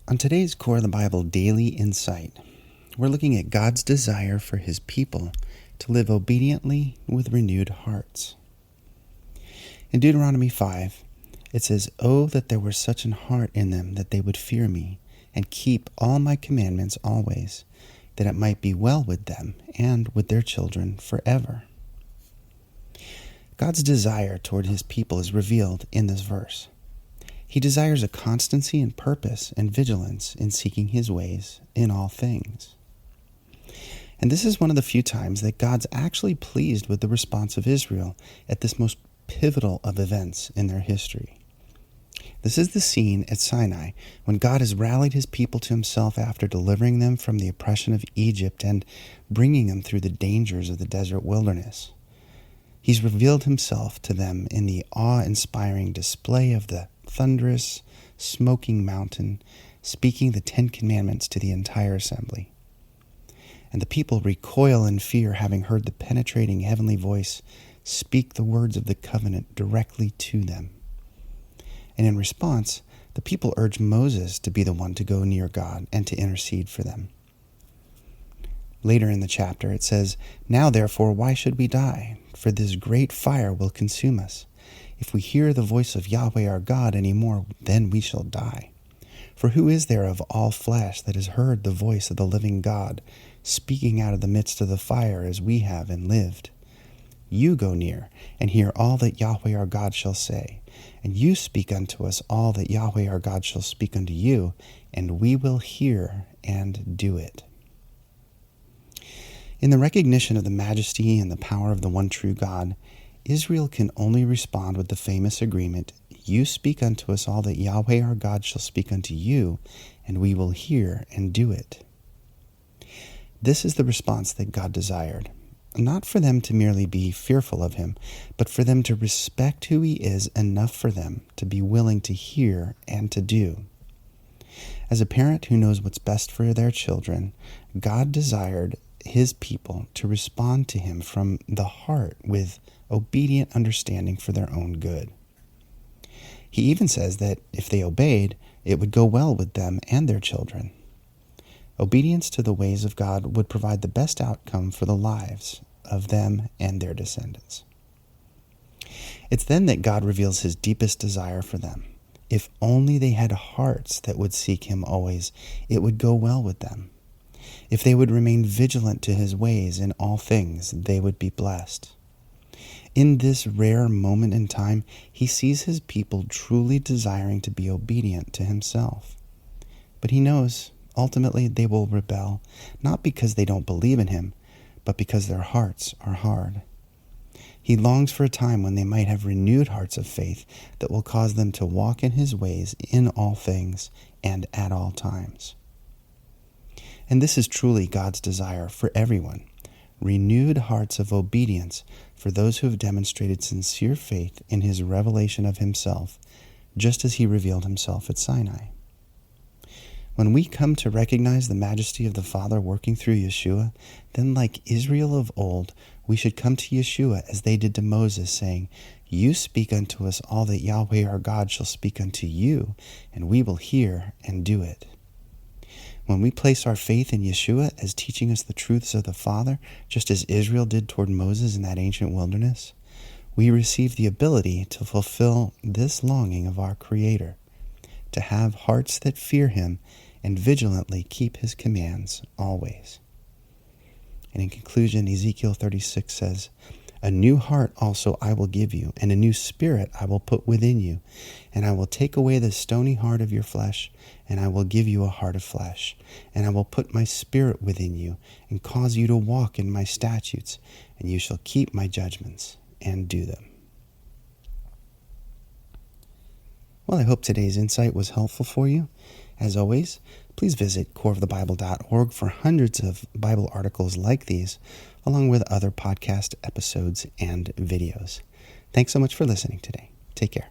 On today's Core of the Bible Daily Insight, we're looking at God's desire for His people to live obediently with renewed hearts. In Deuteronomy 5, it says, "Oh, that there were such an heart in them that they would fear me, and keep all my commandments always, that it might be well with them and with their children forever." God's desire toward His people is revealed in this verse. He desires a constancy in purpose and vigilance in seeking His ways in all things. And this is one of the few times that God's actually pleased with the response of Israel at this most pivotal of events in their history. This is the scene at Sinai when God has rallied His people to Himself after delivering them from the oppression of Egypt and bringing them through the dangers of the desert wilderness. He's revealed Himself to them in the awe-inspiring display of the thunderous, smoking mountain, speaking the 10 Commandments to the entire assembly. And the people recoil in fear, having heard the penetrating heavenly voice speak the words of the covenant directly to them. And in response, the people urge Moses to be the one to go near God and to intercede for them. Later in the chapter it says, "Now therefore why should we die? For this great fire will consume us. If we hear the voice of Yahweh our God any more, then we shall die. For who is there of all flesh that has heard the voice of the living God, speaking out of the midst of the fire as we have and lived? You go near and hear all that Yahweh our God shall say, and you speak unto us all that Yahweh our God shall speak unto you, and we will hear and do it." In the recognition of the majesty and the power of the one true God, Israel can only respond with the famous agreement, "You speak unto us all that Yahweh our God shall speak unto you, and we will hear and do it." This is the response that God desired, not for them to merely be fearful of Him, but for them to respect who He is enough for them to be willing to hear and to do. As a parent who knows what's best for their children, God desired His people to respond to Him from the heart with obedient understanding for their own good. He even says that if they obeyed, it would go well with them and their children. Obedience to the ways of God would provide the best outcome for the lives of them and their descendants. It's then that God reveals His deepest desire for them. If only they had hearts that would seek Him always, it would go well with them. If they would remain vigilant to His ways in all things, they would be blessed. In this rare moment in time, He sees His people truly desiring to be obedient to Himself. But He knows, ultimately, they will rebel, not because they don't believe in Him, but because their hearts are hard. He longs for a time when they might have renewed hearts of faith that will cause them to walk in His ways in all things and at all times. And this is truly God's desire for everyone. Renewed hearts of obedience for those who have demonstrated sincere faith in His revelation of Himself, just as He revealed Himself at Sinai. When we come to recognize the majesty of the Father working through Yeshua, then like Israel of old, we should come to Yeshua as they did to Moses, saying, "You speak unto us all that Yahweh our God shall speak unto you, and we will hear and do it." When we place our faith in Yeshua as teaching us the truths of the Father, just as Israel did toward Moses in that ancient wilderness, we receive the ability to fulfill this longing of our Creator, to have hearts that fear Him and vigilantly keep His commands always. And in conclusion, Ezekiel 36 says, "A new heart also I will give you, and a new spirit I will put within you. And I will take away the stony heart of your flesh, and I will give you a heart of flesh. And I will put my spirit within you, and cause you to walk in my statutes, and you shall keep my judgments and do them." Well, I hope today's insight was helpful for you. As always, please visit coreofthebible.org for hundreds of Bible articles like these, along with other podcast episodes and videos. Thanks so much for listening today. Take care.